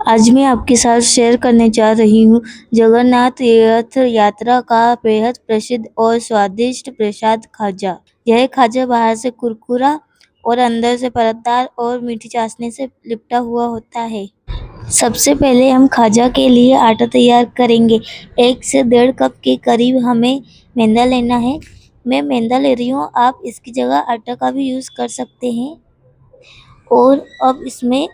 आज मैं आपके साथ शेयर करने जा रही हूँ जगन्नाथ तीर्थ यात्रा का बेहद प्रसिद्ध और स्वादिष्ट प्रसाद खाजा। यह खाजा बाहर से कुरकुरा और अंदर से परतदार और मीठी चाशनी से लिपटा हुआ होता है। सबसे पहले हम खाजा के लिए आटा तैयार करेंगे। 1 से 1.5 कप के करीब हमें मैदा लेना है। मैं मैदा ले रही हूँ, आप इसकी जगह आटा का भी यूज़ कर सकते हैं। और अब इसमें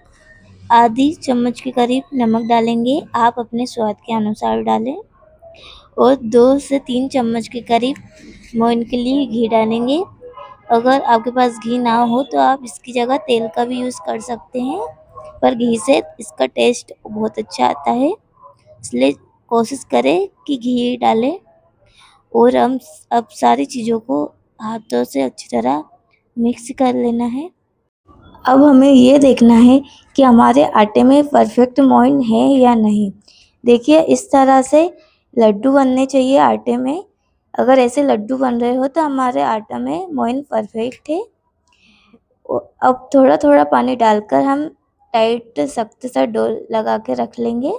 आधी चम्मच के करीब नमक डालेंगे, आप अपने स्वाद के अनुसार डालें। और 2 से 3 चम्मच के करीब मोइन के लिए घी डालेंगे। अगर आपके पास घी ना हो तो आप इसकी जगह तेल का भी यूज़ कर सकते हैं, पर घी से इसका टेस्ट बहुत अच्छा आता है, इसलिए कोशिश करें कि घी डालें। और हम अब सारी चीज़ों को हाथों से अच्छी तरह मिक्स कर लेना है। अब हमें ये देखना है कि हमारे आटे में परफेक्ट मोइन है या नहीं। देखिए, इस तरह से लड्डू बनने चाहिए आटे में। अगर ऐसे लड्डू बन रहे हो तो हमारे आटा में मोइन परफेक्ट है। अब थोड़ा थोड़ा पानी डालकर हम टाइट सख्त सा डो लगा के रख लेंगे।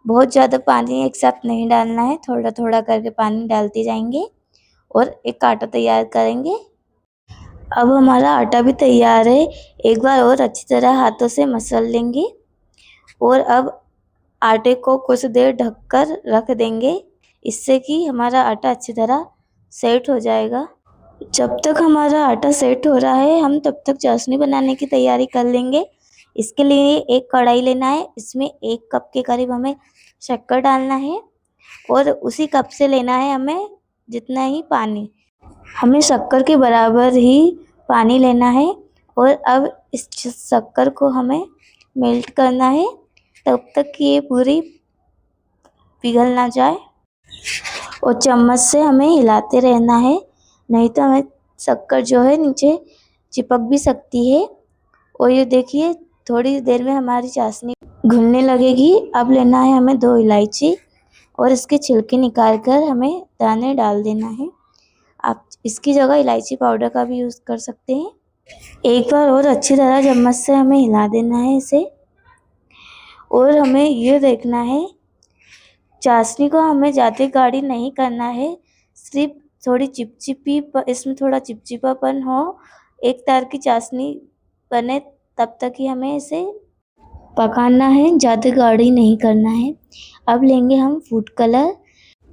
बहुत ज़्यादा पानी एक साथ नहीं डालना है, थोड़ा थोड़ा करके पानी डालते जाएंगे और एक आटा तैयार करेंगे। अब हमारा आटा भी तैयार है। एक बार और अच्छी तरह हाथों से मसल लेंगे और अब आटे को कुछ देर ढककर रख देंगे, इससे कि हमारा आटा अच्छी तरह सेट हो जाएगा। जब तक हमारा आटा सेट हो रहा है, हम तब तक चाशनी बनाने की तैयारी कर लेंगे। इसके लिए एक कढ़ाई लेना है, इसमें 1 कप के करीब हमें शक्कर डालना है और उसी कप से लेना है हमें जितना ही पानी। हमें शक्कर के बराबर ही पानी लेना है और अब इस शक्कर को हमें मेल्ट करना है तब तक कि ये पूरी पिघल ना जाए। और चम्मच से हमें हिलाते रहना है, नहीं तो हमें शक्कर जो है नीचे चिपक भी सकती है। और ये देखिए, थोड़ी देर में हमारी चाशनी घुलने लगेगी। अब लेना है हमें 2 इलायची और इसके छिलके निकाल कर हमें दाने डाल देना है। आप इसकी जगह इलायची पाउडर का भी यूज़ कर सकते हैं। एक बार और अच्छी तरह चम्मच से हमें हिला देना है इसे। और हमें ये देखना है, चाशनी को हमें ज़्यादा गाढ़ी नहीं करना है, सिर्फ थोड़ी चिपचिपी इसमें थोड़ा चिपचिपापन हो, एक तार की चाशनी बने तब तक ही हमें इसे पकाना है, ज़्यादा गाढ़ी नहीं करना है। अब लेंगे हम फूड कलर।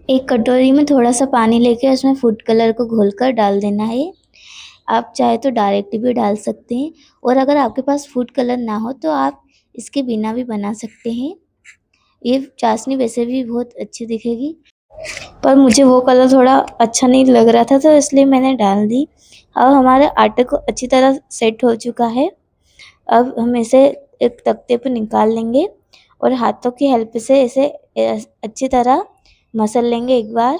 एक कटोरी में थोड़ा सा पानी लेके उसमें फूड कलर को घोलकर डाल देना है। आप चाहे तो डायरेक्ट भी डाल सकते हैं और अगर आपके पास फूड कलर ना हो तो आप इसके बिना भी बना सकते हैं। ये चाशनी वैसे भी बहुत अच्छी दिखेगी, पर मुझे वो कलर थोड़ा अच्छा नहीं लग रहा था तो इसलिए मैंने डाल दी। अब हमारे आटे को अच्छी तरह सेट हो चुका है। अब हम इसे एक तख्ते पर निकाल लेंगे और हाथों की हेल्प से इसे अच्छी तरह मसल लेंगे एक बार।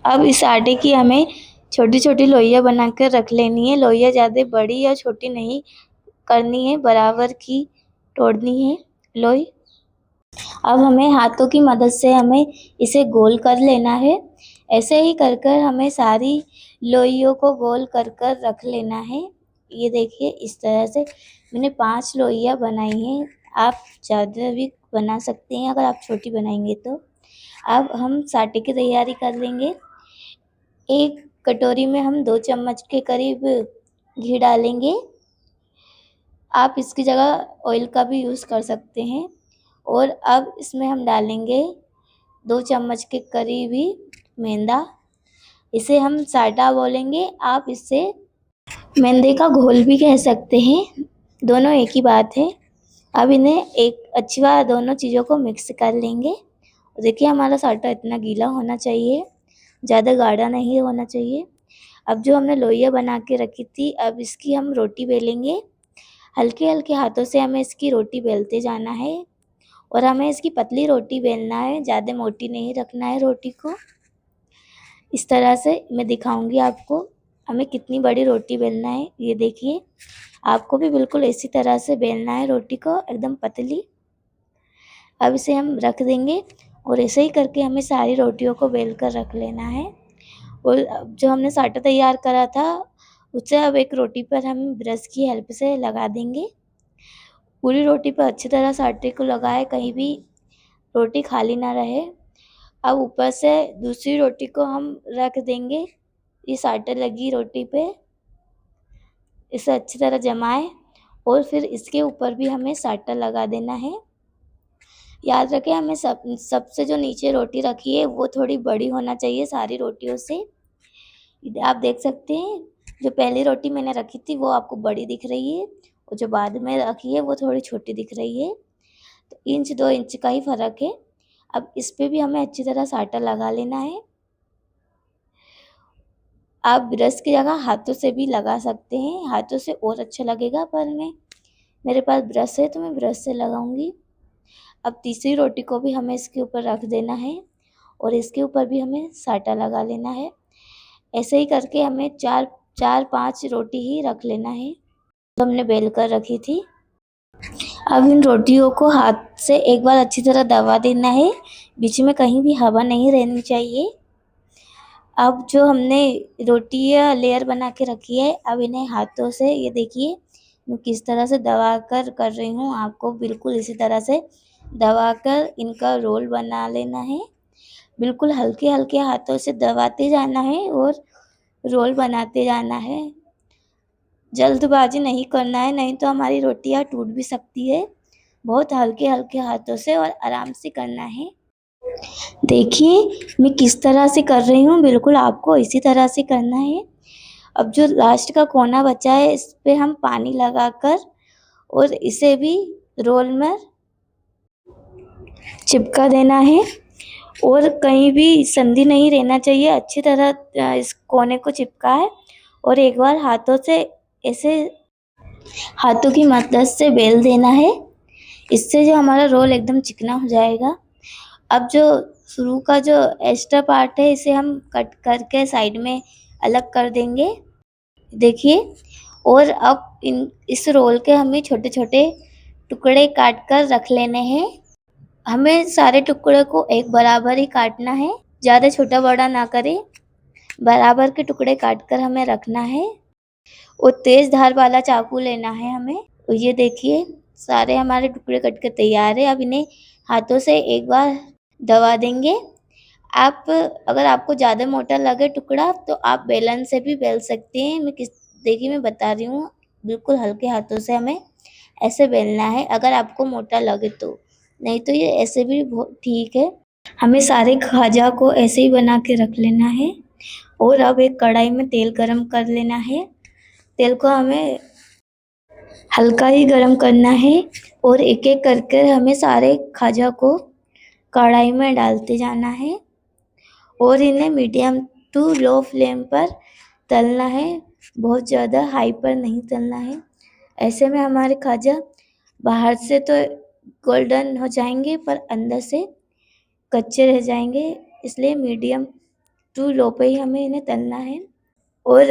अब इस आटे की हमें छोटी छोटी लोइयाँ बना कर रख लेनी है। लोइयाँ ज़्यादा बड़ी या छोटी नहीं करनी है, बराबर की तोड़नी है लोई। अब हमें हाथों की मदद से हमें इसे गोल कर लेना है। ऐसे ही कर कर हमें सारी लोइयों को गोल कर कर रख लेना है। ये देखिए, इस तरह से मैंने 5 लोइयाँ बनाई हैं। आप ज़्यादा भी बना सकते हैं अगर आप छोटी बनाएंगे तो। अब हम साटे की तैयारी कर लेंगे। एक कटोरी में हम 2 चम्मच के करीब घी डालेंगे, आप इसकी जगह ऑयल का भी यूज़ कर सकते हैं। और अब इसमें हम डालेंगे 2 चम्मच के करीब ही मैदा। इसे हम साटा बोलेंगे, आप इसे मैदे का घोल भी कह सकते हैं, दोनों एक ही बात है। अब इन्हें एक अच्छी बार दोनों चीज़ों को मिक्स कर लेंगे। देखिए, हमारा साटा इतना गीला होना चाहिए, ज़्यादा गाढ़ा नहीं होना चाहिए। अब जो हमने लोइयाँ बना के रखी थी, अब इसकी हम रोटी बेलेंगे। हल्के हल्के हाथों से हमें इसकी रोटी बेलते जाना है और हमें इसकी पतली रोटी बेलना है, ज़्यादा मोटी नहीं रखना है रोटी को। इस तरह से मैं दिखाऊंगी आपको हमें कितनी बड़ी रोटी बेलना है। ये देखिए, आपको भी बिल्कुल इसी तरह से बेलना है रोटी को, एकदम पतली। अब इसे हम रख देंगे और ऐसे ही करके हमें सारी रोटियों को बेल कर रख लेना है। और अब जो हमने साटा तैयार करा था, उससे अब एक रोटी पर हम ब्रश की हेल्प से लगा देंगे पूरी रोटी पर अच्छी तरह से आटे को लगाएं, कहीं भी रोटी खाली ना रहे। अब ऊपर से दूसरी रोटी को हम रख देंगे इस आटे लगी रोटी पे। इसे अच्छी तरह जमाएं और फिर इसके ऊपर भी हमें साटा लगा देना है। याद रखें, हमें सबसे जो नीचे रोटी रखी है वो थोड़ी बड़ी होना चाहिए सारी रोटियों से। आप देख सकते हैं, जो पहली रोटी मैंने रखी थी वो आपको बड़ी दिख रही है और जो बाद में रखी है वो थोड़ी छोटी दिख रही है। तो 1-2 इंच का ही फ़र्क है। अब इस पे भी हमें अच्छी तरह साटा लगा लेना है। आप ब्रश की जगह हाथों से भी लगा सकते हैं, हाथों से और अच्छा लगेगा, पर मेरे पास ब्रश है तो मैं ब्रश से लगाऊंगी। अब तीसरी रोटी को भी हमें इसके ऊपर रख देना है और इसके ऊपर भी हमें साटा लगा लेना है। ऐसे ही करके हमें 4-5 रोटी ही रख लेना है जो हमने बेल कर रखी थी। अब इन रोटियों को हाथ से एक बार अच्छी तरह दबा देना है, बीच में कहीं भी हवा नहीं रहनी चाहिए। अब जो हमने रोटियां लेयर बना के रखी है, अब इन्हें हाथों से, ये देखिए मैं किस तरह से दबा कर रही हूँ, आपको बिल्कुल इसी तरह से दबाकर इनका रोल बना लेना है। बिल्कुल हल्के हल्के हाथों से दबाते जाना है और रोल बनाते जाना है। जल्दबाजी नहीं करना है, नहीं तो हमारी रोटियां टूट भी सकती है। बहुत हल्के हल्के हाथों से और आराम से करना है। देखिए मैं किस तरह से कर रही हूँ, बिल्कुल आपको इसी तरह से करना है। अब जो लास्ट का कोना बचा है इस पे हम पानी लगाकर और इसे भी रोल में चिपका देना है और कहीं भी संधि नहीं रहना चाहिए। अच्छी तरह इस कोने को चिपका है और एक बार हाथों से ऐसे हाथों की मदद से बेल देना है। इससे जो हमारा रोल एकदम चिकना हो जाएगा। अब जो शुरू का जो एक्स्ट्रा पार्ट है इसे हम कट करके साइड में अलग कर देंगे, देखिए। और अब इस रोल के हमें छोटे छोटे टुकड़े काट कर रख लेने हैं। हमें सारे टुकड़े को एक बराबर ही काटना है, ज़्यादा छोटा बड़ा ना करें, बराबर के टुकड़े काट कर हमें रखना है। और तेज़ धार वाला चाकू लेना है हमें। और ये देखिए सारे हमारे टुकड़े कट के तैयार है। अब इन्हें हाथों से एक बार दबा देंगे। आप अगर आपको ज़्यादा मोटा लगे टुकड़ा तो आप बेलन से भी बेल सकते हैं। देखिए मैं बता रही हूँ, बिल्कुल हल्के हाथों से हमें ऐसे बेलना है अगर आपको मोटा लगे तो, नहीं तो ये ऐसे भी ठीक है। हमें सारे खाजा को ऐसे ही बना के रख लेना है। और अब एक कढ़ाई में तेल गरम कर लेना है। तेल को हमें हल्का ही गरम करना है और एक एक करके हमें सारे खाजा को कढ़ाई में डालते जाना है और इन्हें मीडियम टू लो फ्लेम पर तलना है। बहुत ज़्यादा हाई पर नहीं तलना है। ऐसे में हमारे खाजा बाहर से तो गोल्डन हो जाएंगे पर अंदर से कच्चे रह जाएंगे, इसलिए मीडियम टू लो पे ही हमें इन्हें तलना है। और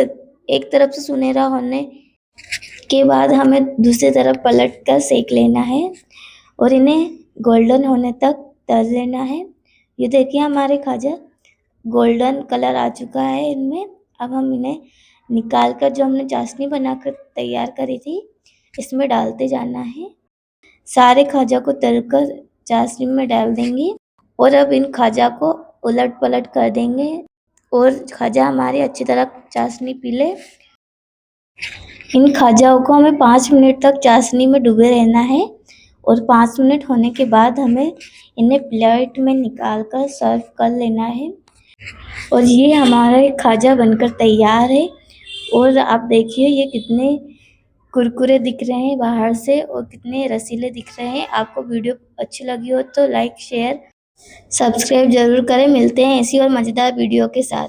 एक तरफ से सुनहरा होने के बाद हमें दूसरी तरफ पलट कर सेक लेना है और इन्हें गोल्डन होने तक तल लेना है। ये देखिए हमारे खाजा गोल्डन कलर आ चुका है इनमें। अब हम इन्हें निकाल कर जो हमने चाशनी बनाकर तैयार करी थी इसमें डालते जाना है। सारे खाजा को तलकर चाशनी में डाल देंगे और अब इन खाजा को उलट पलट कर देंगे और खाजा हमारी अच्छी तरह चाशनी पी ले। इन खाजाओं को हमें 5 मिनट तक चाशनी में डूबे रहना है और 5 मिनट होने के बाद हमें इन्हें प्लेट में निकाल कर सर्व कर लेना है। और ये हमारा खाजा बनकर तैयार है। और आप देखिए ये कितने कुरकुरे दिख रहे हैं बाहर से और कितने रसीले दिख रहे हैं। आपको वीडियो अच्छी लगी हो तो लाइक शेयर सब्सक्राइब ज़रूर करें। मिलते हैं ऐसी और मज़ेदार वीडियो के साथ।